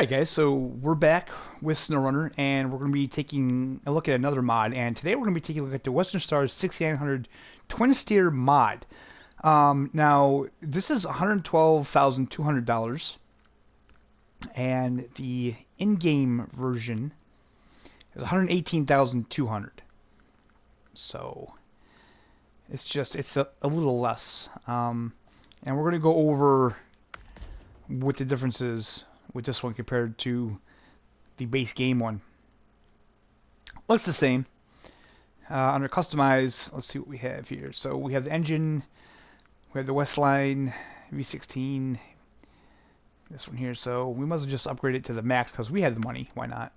Alright guys, so we're back with Snowrunner, and we're going to be taking a look at another mod, and today we're going to be taking a look at the Western Stars 6900 twin steer mod. Now, this is $112,200, and the in-game version is $118,200. So, it's a little less. And we're going to go over what the difference is with this one compared to the base game one. Looks the same. Under customize, let's see what we have here. So we have the engine, we have the Westline V16, this one here. So we must just upgrade it to the max because we have the money. Why not?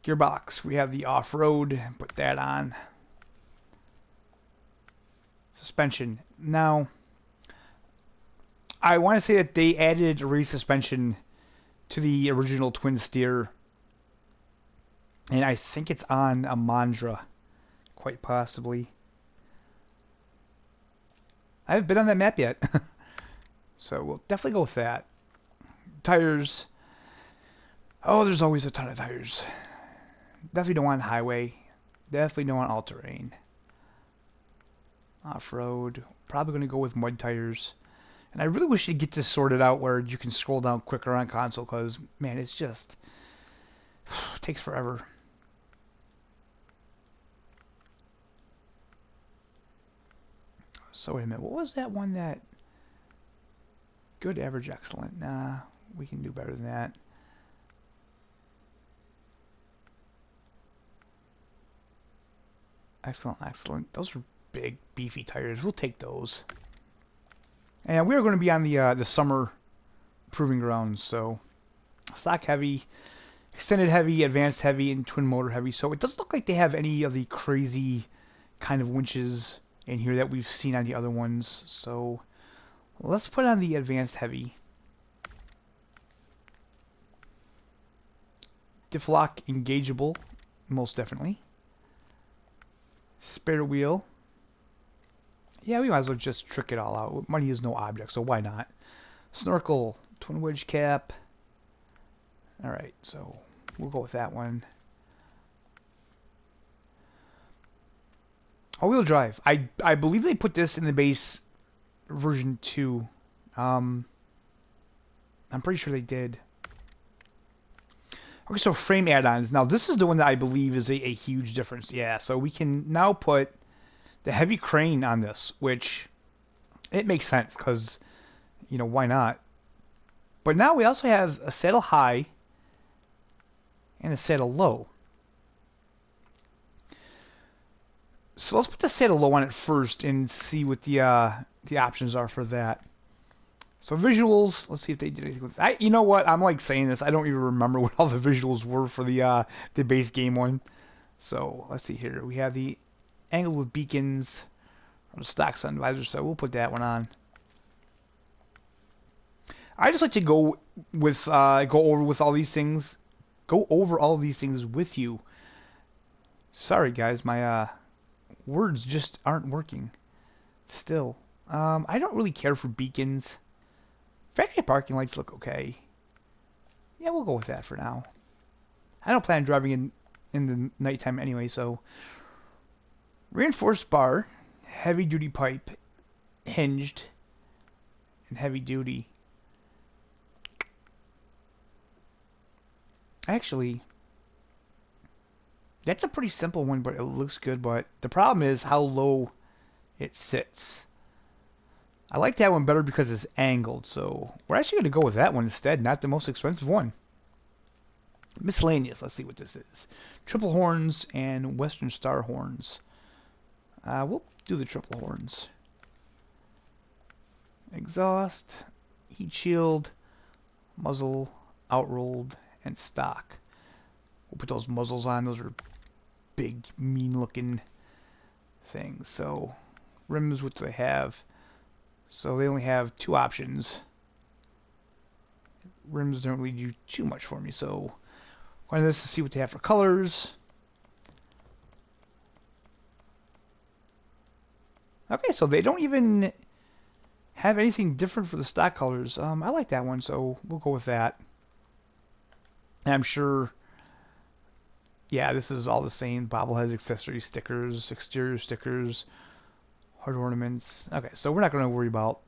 Gearbox, we have the off-road, put that on. Suspension. Now, I want to say that they added a race suspension to the original twin steer, and I think it's on a Mandra, quite possibly. I haven't been on that map yet, so we'll definitely go with that. Tires. Oh, there's always a ton of tires. Definitely don't want highway. Definitely don't want all-terrain. Off-road. Probably going to go with mud tires. And I really wish you'd get this sorted out where you can scroll down quicker on console, because, man, it's just it takes forever. So wait a minute, what was that one that... Good, average, excellent. Nah, we can do better than that. Excellent, excellent. Those are big, beefy tires. We'll take those. And we are going to be on the summer proving grounds, so stock heavy, extended heavy, advanced heavy, and twin motor heavy. So it doesn't look like they have any of the crazy kind of winches in here that we've seen on the other ones. So let's put on the advanced heavy. Diff lock engageable, most definitely. Spare wheel. Yeah, we might as well just trick it all out. Money is no object, so why not? Snorkel, twin wedge cap. Alright, so we'll go with that one. All-wheel drive. I believe they put this in the base version 2. I'm pretty sure they did. Okay, so frame add-ons. Now, this is the one that I believe is a huge difference. Yeah, so we can now put the heavy crane on this, which it makes sense because, you know, why not? But now we also have a saddle high and a saddle low. So let's put the saddle low on it first and see what the options are for that. So visuals, let's see if they did anything with that. You know what? I'm like saying this, I don't even remember what all the visuals were for the base game one. So let's see here. We have the angle with beacons on the stock sun visor, so we'll put that one on. I just like to go over all these things with you. Sorry guys, my words just aren't working still. I don't really care for beacons. Factory parking lights look okay. Yeah, we'll go with that for now. I don't plan on driving in the nighttime anyway, so reinforced bar, heavy duty pipe, hinged, and heavy duty. Actually, that's a pretty simple one, but it looks good. But the problem is how low it sits. I like that one better because it's angled, so we're actually going to go with that one instead, not the most expensive one. Miscellaneous, let's see what this is. Triple horns and Western Star horns. We'll do the triple horns. Exhaust, heat shield, muzzle, outrolled, and stock. We'll put those muzzles on. Those are big, mean-looking things. So, rims, what do they have? So they only have two options. Rims don't really do too much for me, so going to this to see what they have for colors. Okay, so they don't even have anything different for the stock colors. I like that one, so we'll go with that. And I'm sure, yeah, this is all the same. Bobbleheads, accessories, stickers, exterior stickers, hard ornaments. Okay, so we're not going to worry about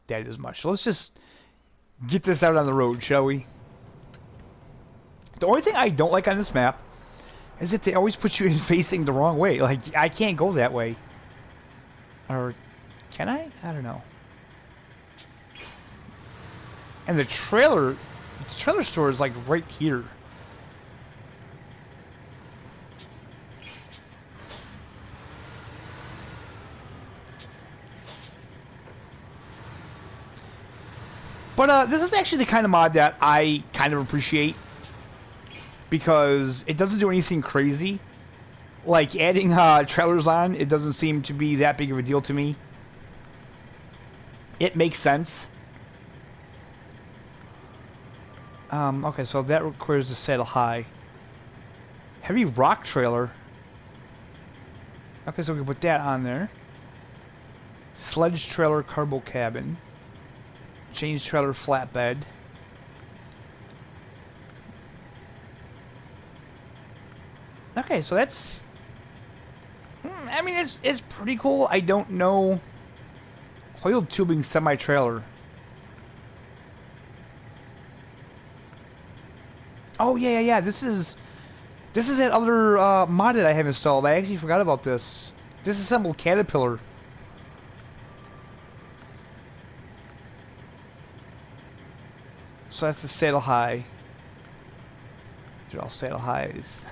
that as much. So let's just get this out on the road, shall we? The only thing I don't like on this map is that they always put you in facing the wrong way. Like, I can't go that way. Or, can I? I don't know. And the trailer store is like right here. But this is actually the kind of mod that I kind of appreciate, because it doesn't do anything crazy. Like adding trailers on, it doesn't seem to be that big of a deal to me. It makes sense. Okay, so that requires the saddle high. Heavy rock trailer. Okay, so we can put that on there. Sledge trailer carbo cabin. Change trailer flatbed. Okay, so that's... I mean, it's pretty cool. I don't know... Coiled tubing semi-trailer. Oh, yeah. This is that other mod that I have installed. I actually forgot about this. Disassembled Caterpillar. So that's the saddle high. These are all saddle highs.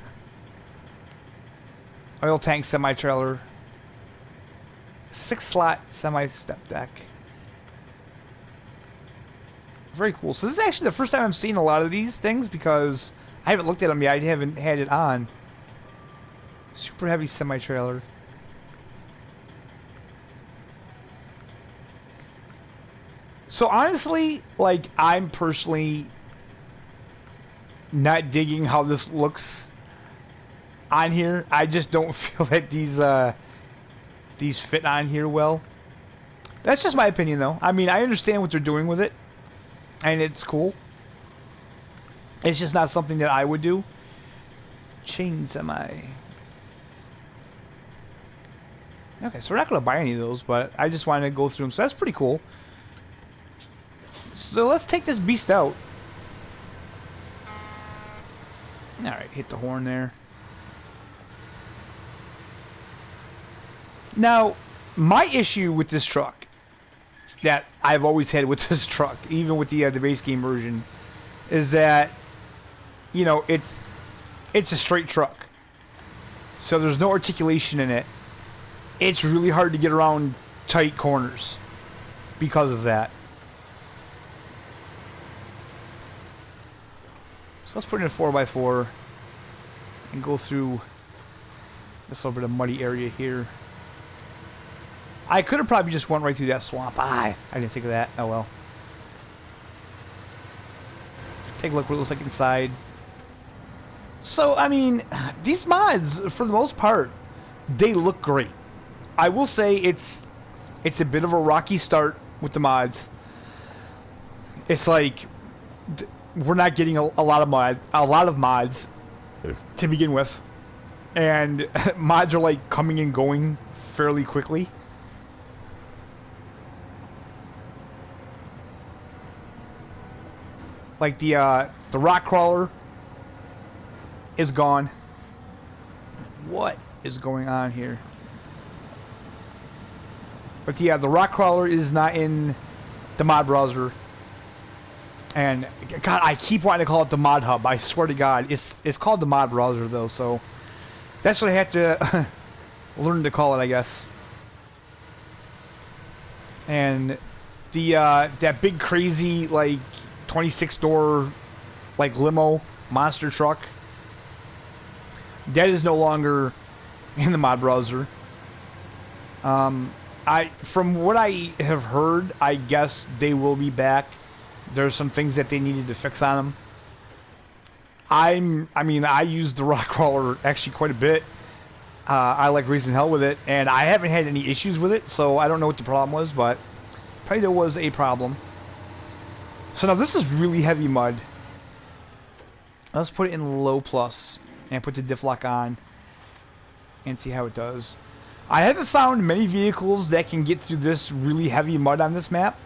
Oil tank semi-trailer. 6-slot semi-step deck. Very cool. So this is actually the first time I'm seeing a lot of these things, because I haven't looked at them yet. I haven't had it on. Super heavy semi-trailer. So honestly, like, I'm personally not digging how this looks on here. I just don't feel that these fit on here well. That's just my opinion, though. I mean, I understand what they're doing with it, and it's cool. It's just not something that I would do. Chain semi. Okay, so we're not going to buy any of those, but I just wanted to go through them. So that's pretty cool. So let's take this beast out. Alright, hit the horn there. Now, my issue with this truck, that I've always had with this truck, even with the base game version, is that, you know, it's a straight truck. So there's no articulation in it. It's really hard to get around tight corners because of that. So let's put in a 4x4 and go through this little bit of muddy area here. I could have probably just went right through that swamp. I didn't think of that. Oh well. Take a look what it looks like inside. So, I mean, these mods, for the most part, they look great. I will say it's a bit of a rocky start with the mods. It's like we're not getting a lot of mods to begin with, and mods are like coming and going fairly quickly. Like the rock crawler is gone. What is going on here? But yeah, the rock crawler is not in the mod browser. And God, I keep wanting to call it the mod hub. I swear to God, it's called the mod browser though. So that's what I have to learn to call it, I guess. And the that big crazy like 26-door like limo monster truck, that is no longer in the mod browser. From what I have heard, I guess they will be back. There's some things that they needed to fix on them. I mean, I use the rock crawler actually quite a bit. I like raising hell with it, and I haven't had any issues with it, so I don't know what the problem was, but Probably there was a problem. So now this is really heavy mud. Let's put it in low plus and put the diff lock on and see how it does. I haven't found many vehicles that can get through this really heavy mud on this map.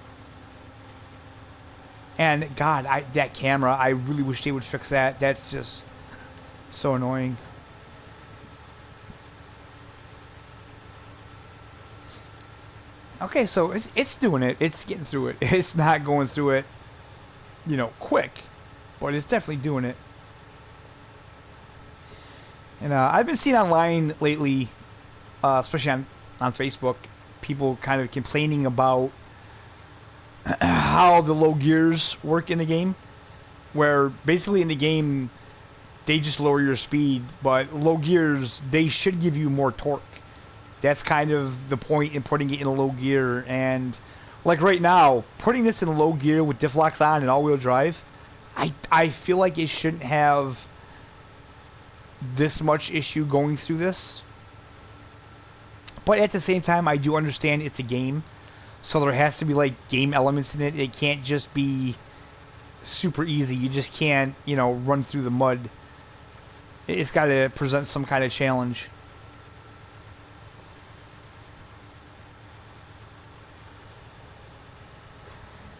And God, that camera, I really wish they would fix that. That's just so annoying. Okay, so it's doing it. It's getting through it. It's not going through it, you know, quick, but it's definitely doing it. And I've been seeing online lately, especially on Facebook, people kind of complaining about how the low gears work in the game, where basically in the game they just lower your speed, but low gears, they should give you more torque. That's kind of the point in putting it in a low gear. And like right now, putting this in low gear with diff locks on and all-wheel drive, I feel like it shouldn't have this much issue going through this. But at the same time, I do understand it's a game, so there has to be like game elements in it. It can't just be super easy. You just can't, you know, run through the mud. It's got to present some kind of challenge.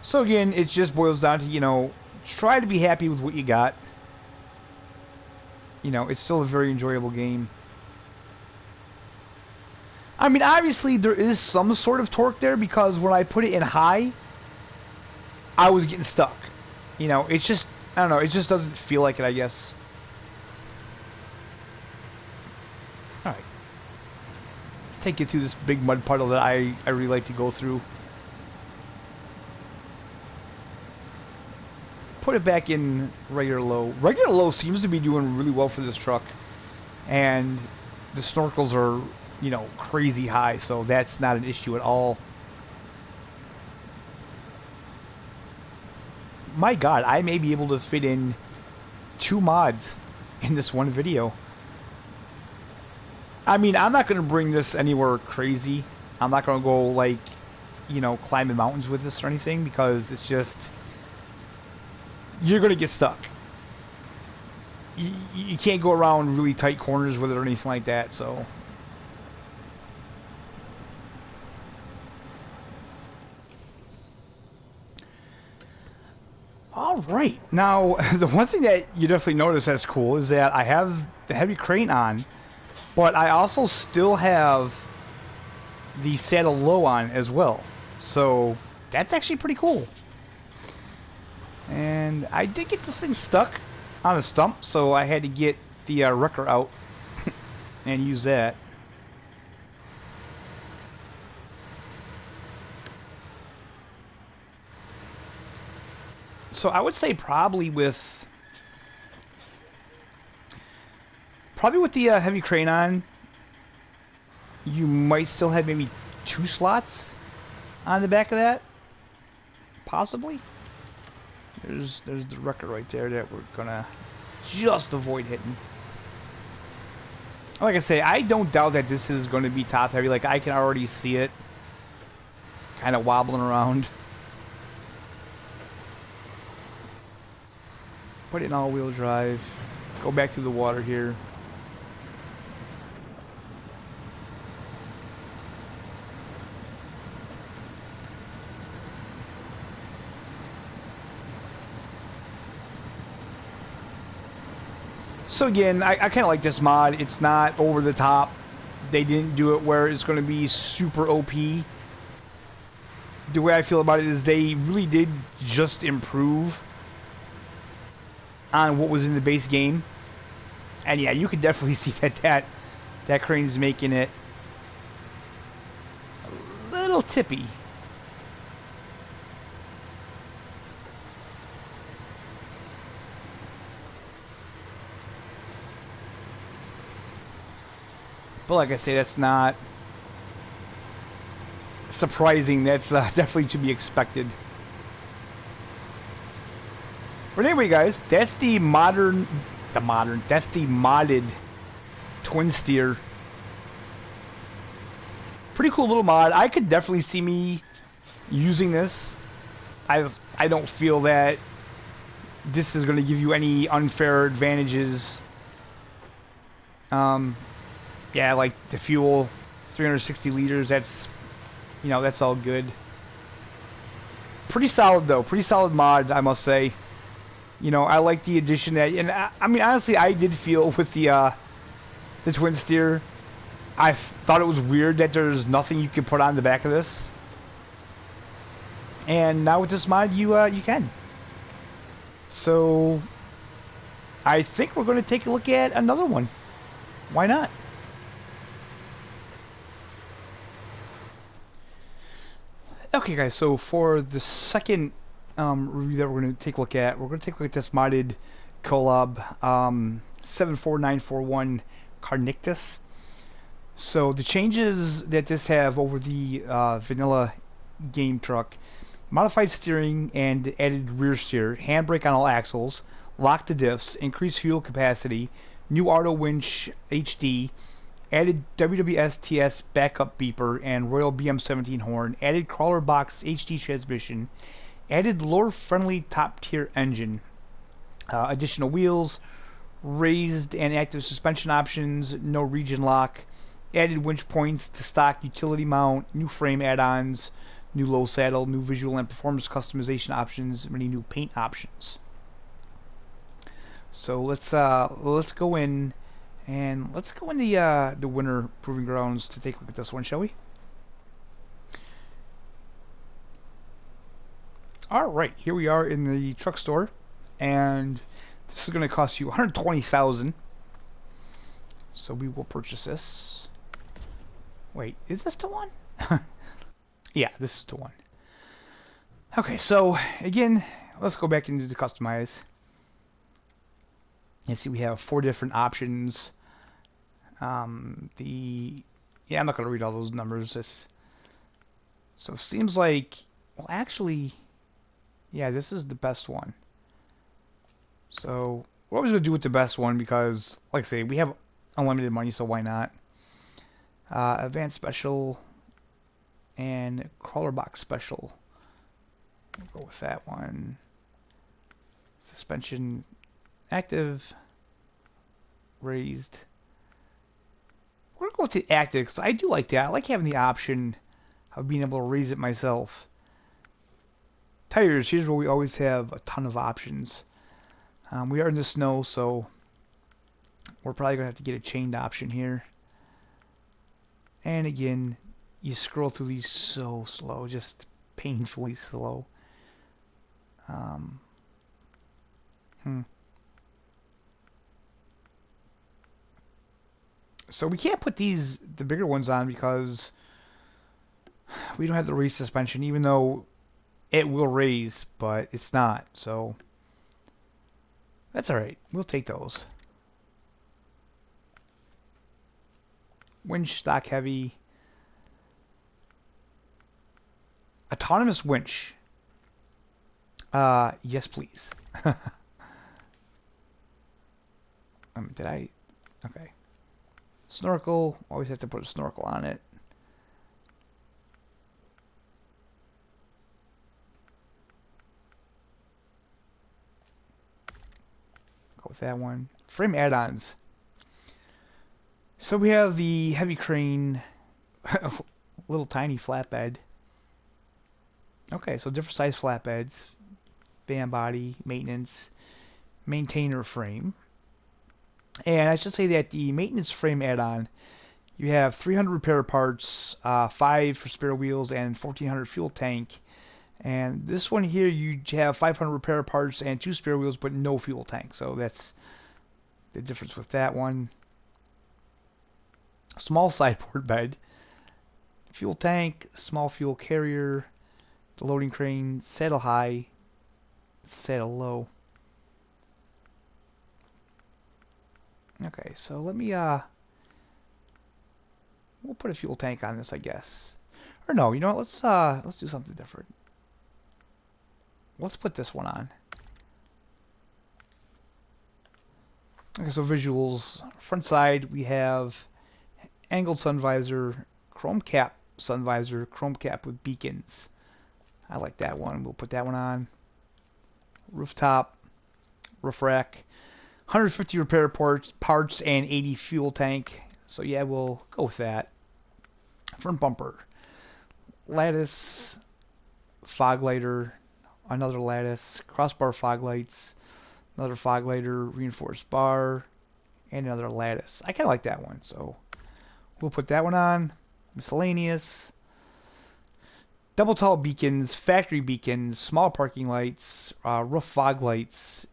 So again, it just boils down to, you know, try to be happy with what you got. You know, it's still a very enjoyable game. I mean, obviously there is some sort of torque there, because when I put it in high, I was getting stuck. You know, it's just, I don't know, it just doesn't feel like it, I guess. Alright. Let's take you through this big mud puddle that I really like to go through. Put it back in regular low. Regular low seems to be doing really well for this truck. And the snorkels are, you know, crazy high, so that's not an issue at all. My God, I may be able to fit in 2 mods in this one video. I mean, I'm not going to bring this anywhere crazy. I'm not going to go, like, you know, climbing mountains with this or anything, because it's just, you're going to get stuck. You can't go around really tight corners with it or anything like that, so. Alright, now the one thing that you definitely notice that's cool is that I have the heavy crane on, but I also still have the saddle low on as well. So that's actually pretty cool. And I did get this thing stuck on a stump, so I had to get the wrecker out and use that. So I would say probably with the heavy crane on, you might still have maybe 2 slots on the back of that, possibly. There's the wrecker right there that we're gonna just avoid hitting. Like I say, I don't doubt that this is going to be top heavy. Like, I can already see it kind of wobbling around. Put it in all-wheel drive. Go back through the water here. So again, I kind of like this mod. It's not over the top. They didn't do it where it's going to be super OP. The way I feel about it is they really did just improve on what was in the base game. And yeah, you could definitely see that crane is making it a little tippy. But like I say, that's not surprising. That's definitely to be expected. But anyway, guys, that's the modded twin steer. Pretty cool little mod. I could definitely see me using this, I don't feel that this is going to give you any unfair advantages. Yeah, like the fuel, 360 liters, that's, you know, that's all good. Pretty solid though, pretty solid mod, I must say. You know, I like the addition that, and I mean, honestly, I did feel with the twin steer, I thought it was weird that there's nothing you can put on the back of this. And now with this mod, you can. So, I think we're going to take a look at another one. Why not? Okay, guys, so for the second review that we're going to take a look at, we're going to take a look at this modded Kolob 74941 Carnictus. So the changes that this have over the vanilla game truck: modified steering and added rear steer, handbrake on all axles, lock the diffs, increased fuel capacity, new auto winch HD, added WWSTS backup beeper and Royal BM17 horn, added crawler box HD transmission, added lore friendly top tier engine, additional wheels, raised and active suspension options, no region lock, added winch points to stock utility mount, new frame add-ons, new low saddle, new visual and performance customization options, many new paint options. So let's go in and let's go in the winter proving grounds to take a look at this one, shall we? All right, here we are in the truck store, and this is going to cost you 120,000. So we will purchase this. Wait, is this the one? Yeah, this is the one. Okay, so again, let's go back into the customize. And see, we have 4 different options. Yeah, I'm not gonna read all those numbers. So it seems like, well, actually, yeah, this is the best one. So what was gonna do with the best one, because, like I say, we have unlimited money, so why not? Advanced special and crawler box special. We'll go with that one. Suspension active, raised. We're gonna go with the active because I do like that. I like having the option of being able to raise it myself. Tires, here's where we always have a ton of options. We are in the snow, so we're probably gonna have to get a chained option here. And again, you scroll through these so slow, just painfully slow. So we can't put the bigger ones on because we don't have the raise suspension, even though it will raise, but it's not. So that's alright. We'll take those. Winch, stock heavy. Autonomous winch. Yes, please. Did I? Okay. Snorkel. Always have to put a snorkel on it. Go with that one. Frame add-ons. So we have the heavy crane, little tiny flatbed. Okay, so different size flatbeds, van body, maintenance, maintainer frame. And I should say that the maintenance frame add-on, you have 300 repair parts, 5 for spare wheels, and 1,400 fuel tank. And this one here, you have 500 repair parts and 2 spare wheels, but no fuel tank. So that's the difference with that one. Small sideboard bed, fuel tank, small fuel carrier, the loading crane, saddle high, saddle low. Okay, so let me we'll put a fuel tank on this, I guess. Or no, you know what? Let's do something different. Let's put this one on. Okay, so visuals. Front side, we have angled sun visor, chrome cap sun visor, chrome cap with beacons. I like that one. We'll put that one on. Rooftop, roof rack, 150 repair parts, and 80 fuel tank. So yeah, we'll go with that. Front bumper, lattice, fog lighter, another lattice, crossbar fog lights, another fog lighter, reinforced bar, and another lattice. I kind of like that one, so we'll put that one on. Miscellaneous, double tall beacons, factory beacons, small parking lights, roof fog lights,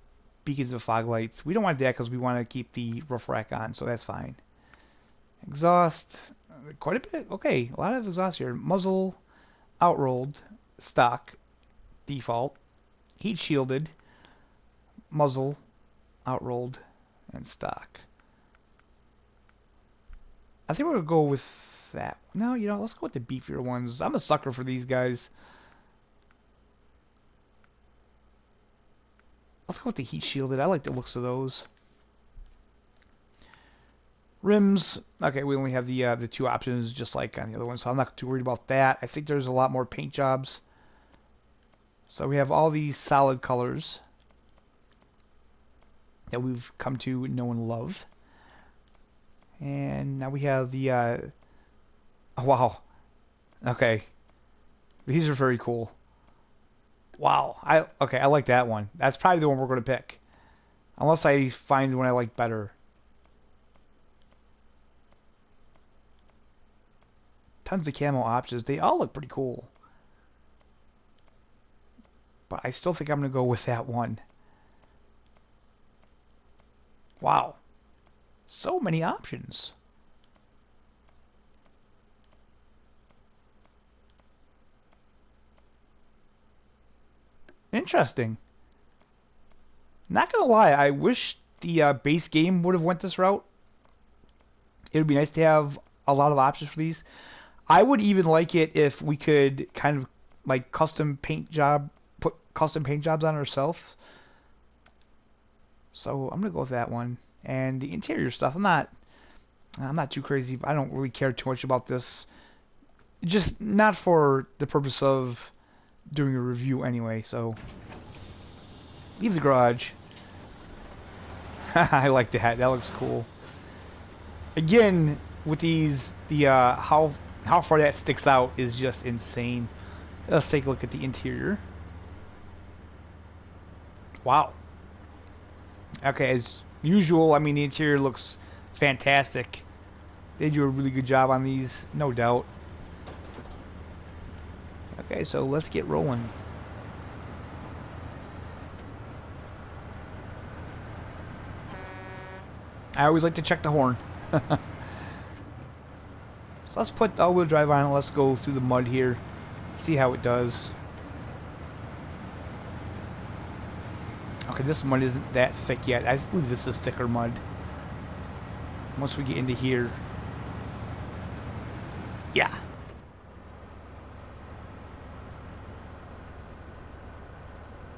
beacons of fog lights. We don't want that because we want to keep the roof rack on, so that's fine. Exhaust, quite a bit. Okay, a lot of exhaust here. Muzzle, outrolled, stock, default, heat shielded, muzzle, outrolled, and stock. I think we're going to go with that. No, you know, let's go with the beefier ones. I'm a sucker for these guys. Let's go with the heat shielded. I like the looks of those. Rims. Okay, we only have the two options just like on the other one, so I'm not too worried about that. I think there's a lot more paint jobs. So we have all these solid colors that we've come to know and love. And now we have the oh, wow. Okay. These are very cool. Wow. I like that one. That's probably the one we're going to pick. Unless I find one I like better. Tons of camo options. They all look pretty cool. But I still think I'm going to go with that one. Wow. So many options. Interesting. Not gonna lie, I wish the base game would have went this route. It would be nice to have a lot of options for these. I would even like it if we could kind of like put custom paint jobs on ourselves. So I'm gonna go with that one. And the interior stuff, I'm not too crazy. I don't really care too much about this. Just not for the purpose of doing a review anyway. So leave the garage. I like that. That looks cool. Again, with these, how far that sticks out is just insane. Let's take a look at the interior. Wow. Okay, as usual, I mean, the interior looks fantastic. They do a really good job on these, no doubt. Okay, so let's get rolling. I always like to check the horn. So let's put all-wheel drive on and let's go through the mud here. See how it does. Okay, this mud isn't that thick yet. I believe this is thicker mud. Once we get into here. Yeah.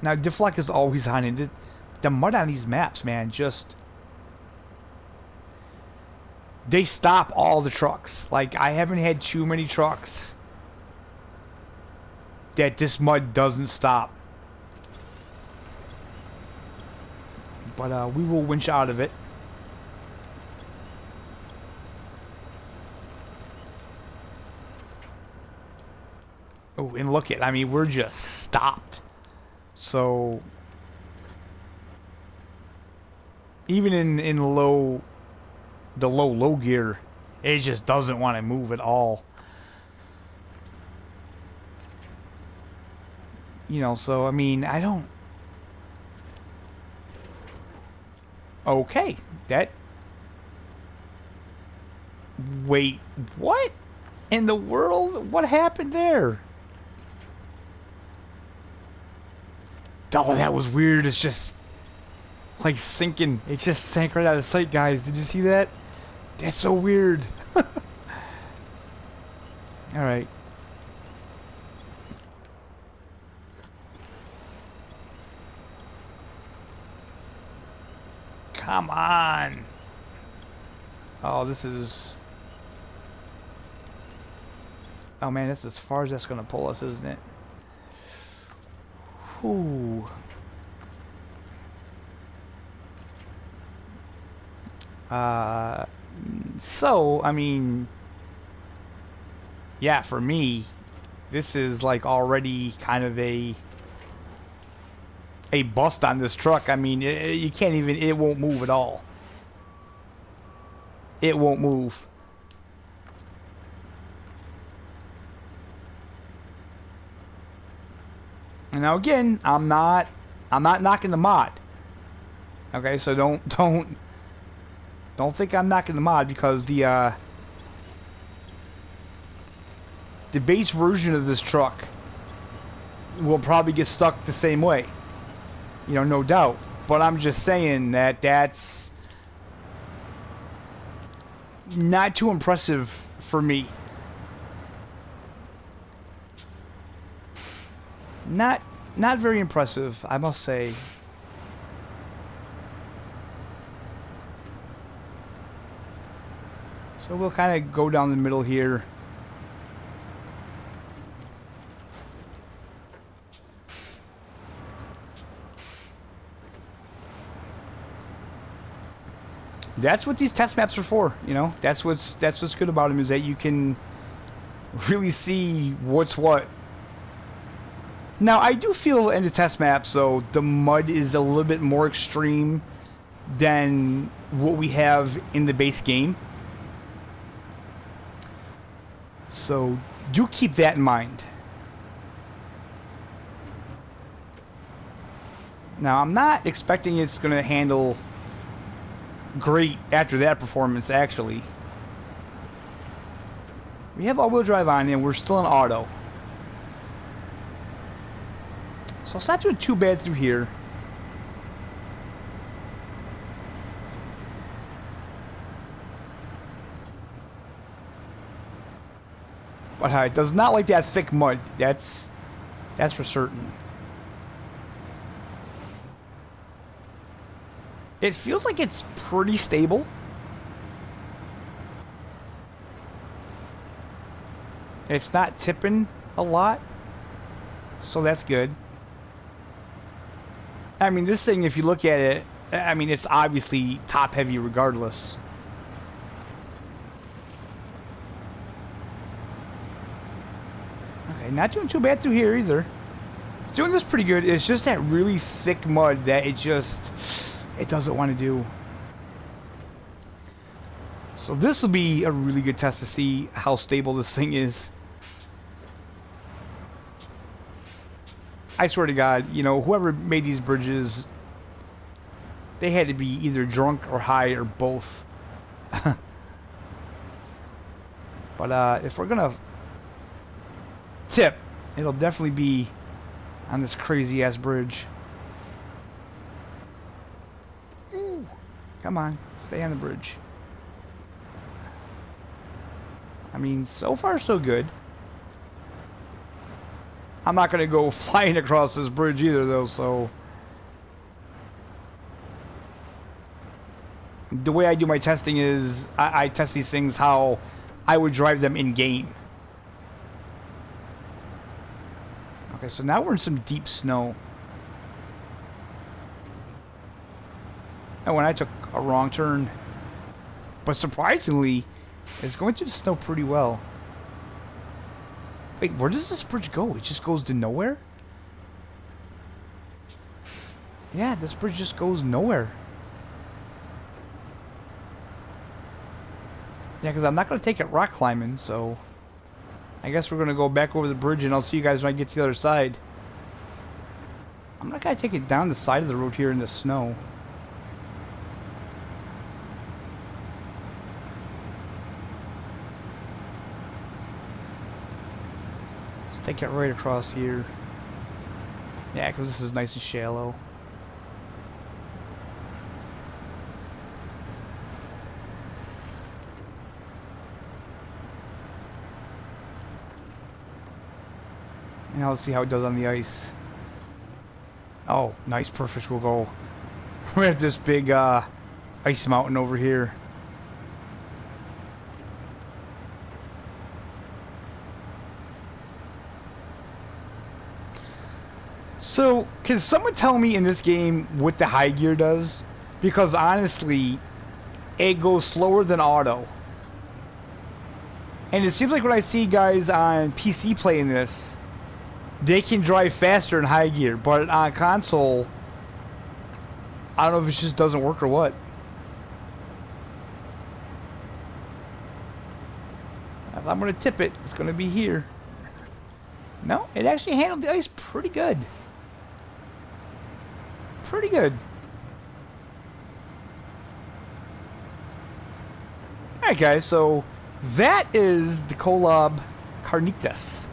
Now, Deflect is always on it. The mud on these maps, man, just... They stop all the trucks. Like, I haven't had too many trucks that this mud doesn't stop. But we will winch out of it. Oh, and look at, I mean, we're just stopped. So even in low gear, it just doesn't want to move at all. You know, so I mean, I don't. Okay, that. Wait, what in the world? What happened there? Oh, that was weird. It's just like sinking. It just sank right out of sight, guys. Did you see that? That's so weird. Alright. Come on. Oh, this is... Oh man, that's as far as that's going to pull us, isn't it? Whew. So, I mean, yeah, for me, this is like already kind of a bust on this truck. I mean, you can't even, it won't move at all. It won't move. And now again, I'm not knocking the mod. Okay, so don't think I'm knocking the mod, because the base version of this truck will probably get stuck the same way. You know, no doubt. But I'm just saying that that's not too impressive for me. Not very impressive, I must say. So we'll kind of go down the middle here. That's what these test maps are for, you know. That's what's good about them, is that you can really see what's what. Now, I do feel in the test maps, though, the mud is a little bit more extreme than what we have in the base game. So do keep that in mind. Now, I'm not expecting it's going to handle great after that performance, actually. We have all-wheel drive on, and we're still in auto. So it's not doing too bad through here. But it does not like that thick mud. That's for certain. It feels like it's pretty stable. It's not tipping a lot, so that's good. I mean, this thing, if you look at it, I mean, it's obviously top heavy regardless. Okay, not doing too bad through here either. It's doing this pretty good. It's just that really thick mud that it doesn't want to do. So this will be a really good test to see how stable this thing is. I swear to God, you know, whoever made these bridges, they had to be either drunk or high or both. But if we're gonna tip, it'll definitely be on this crazy ass bridge. Ooh, come on, stay on the bridge. I mean, so far so good. I'm not going to go flying across this bridge either, though, so... The way I do my testing is, I test these things how I would drive them in-game. Okay, so now we're in some deep snow. And when I took a wrong turn. But surprisingly, it's going through the snow pretty well. Wait, where does this bridge go? It just goes to nowhere? Yeah, this bridge just goes nowhere. Yeah, because I'm not going to take it rock climbing, so... I guess we're going to go back over the bridge, and I'll see you guys when I get to the other side. I'm not going to take it down the side of the road here in the snow. Take it right across here. Yeah, because this is nice and shallow. And now let's see how it does on the ice. Oh, nice, perfect. We'll go. We have this big ice mountain over here. So, can someone tell me in this game what the high gear does? Because honestly, it goes slower than auto. And it seems like when I see guys on PC playing this, they can drive faster in high gear, but on console, I don't know if it just doesn't work or what. If I'm going to tip it, it's going to be here. No, it actually handled the ice pretty good. Pretty good. Alright guys, so that is the Kolob Carnitas.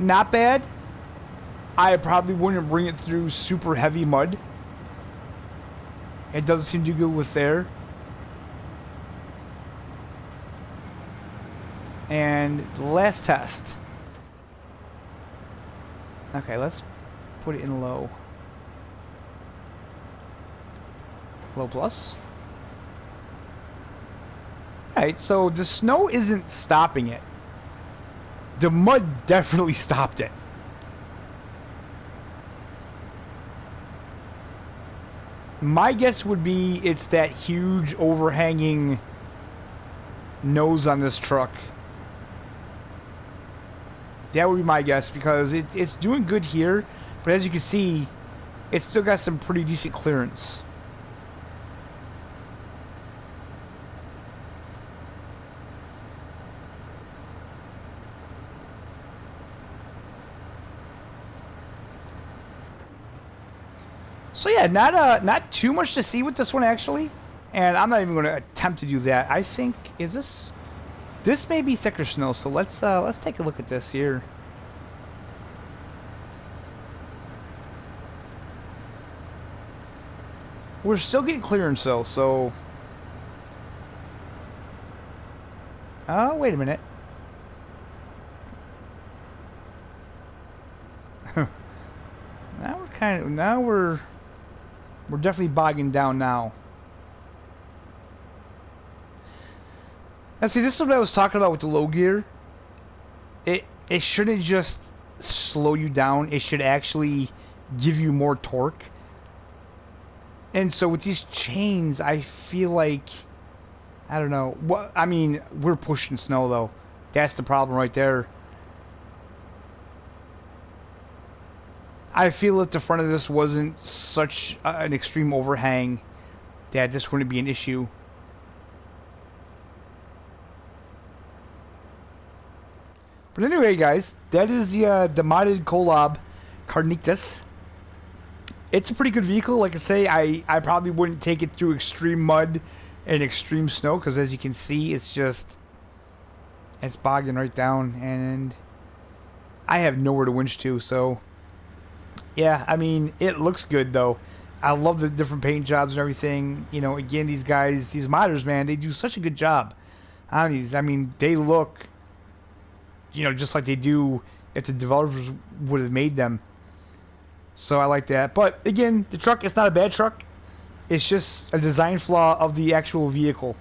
Not bad. I probably wouldn't bring it through super heavy mud. It doesn't seem to go with there. And the last test. Okay, let's put it in low. Low plus. Alright, so the snow isn't stopping it. The mud definitely stopped it. My guess would be it's that huge overhanging nose on this truck. That would be my guess, because it's doing good here, but as you can see, it's still got some pretty decent clearance. So yeah, not too much to see with this one actually, and I'm not even going to attempt to do that. I think this may be thicker snow, so let's take a look at this here. We're still getting clearance though, so oh, wait a minute. Now we're definitely bogging down now. Now see, this is what I was talking about with the low gear. It shouldn't just slow you down. It should actually give you more torque. And so with these chains, I feel like, I don't know. What I mean, we're pushing snow though. That's the problem right there. I feel that the front of this wasn't such an extreme overhang that this wouldn't be an issue. But anyway, guys, that is the modded Kolob Carnitas. It's a pretty good vehicle. Like I say, I probably wouldn't take it through extreme mud and extreme snow, because as you can see, it's bogging right down, and I have nowhere to winch to, so yeah, I mean, it looks good though. I love the different paint jobs and everything. You know, again, these guys, these modders, man, they do such a good job on these. I mean, they look, you know, just like they do if the developers would have made them. So I like that. But again, the truck, it's not a bad truck. It's just a design flaw of the actual vehicle.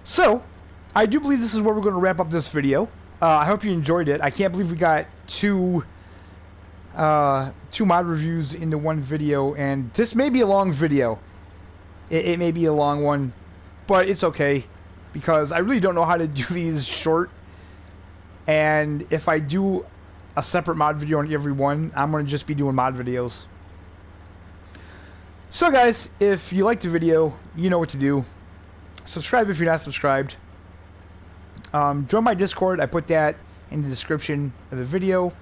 So, I do believe this is where we're going to wrap up this video. I hope you enjoyed it. I can't believe we got two mod reviews into one video, and this may be a long video. It may be a long one, but it's okay, because I really don't know how to do these short, and if I do a separate mod video on every one, I'm going to just be doing mod videos. So guys, if you liked the video, you know what to do. Subscribe if you're not subscribed. Join my Discord. I put that in the description of the video.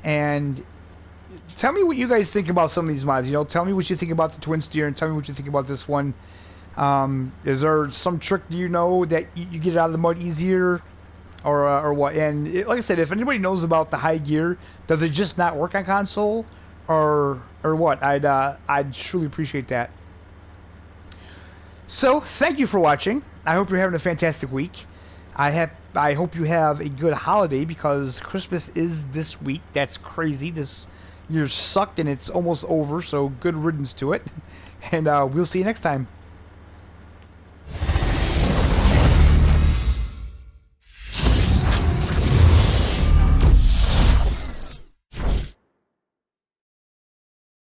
And tell me what you guys think about some of these mods. You know, tell me what you think about the twin steer, and tell me what you think about this one. Is there some trick, do you know, that you get it out of the mud easier, or what? And like I said, if anybody knows about the high gear, does it just not work on console, or what? I'd truly appreciate that. So thank you for watching. I hope you're having a fantastic week. I hope you have a good holiday, because Christmas is this week. That's crazy. This year sucked and it's almost over, so good riddance to it. And we'll see you next time.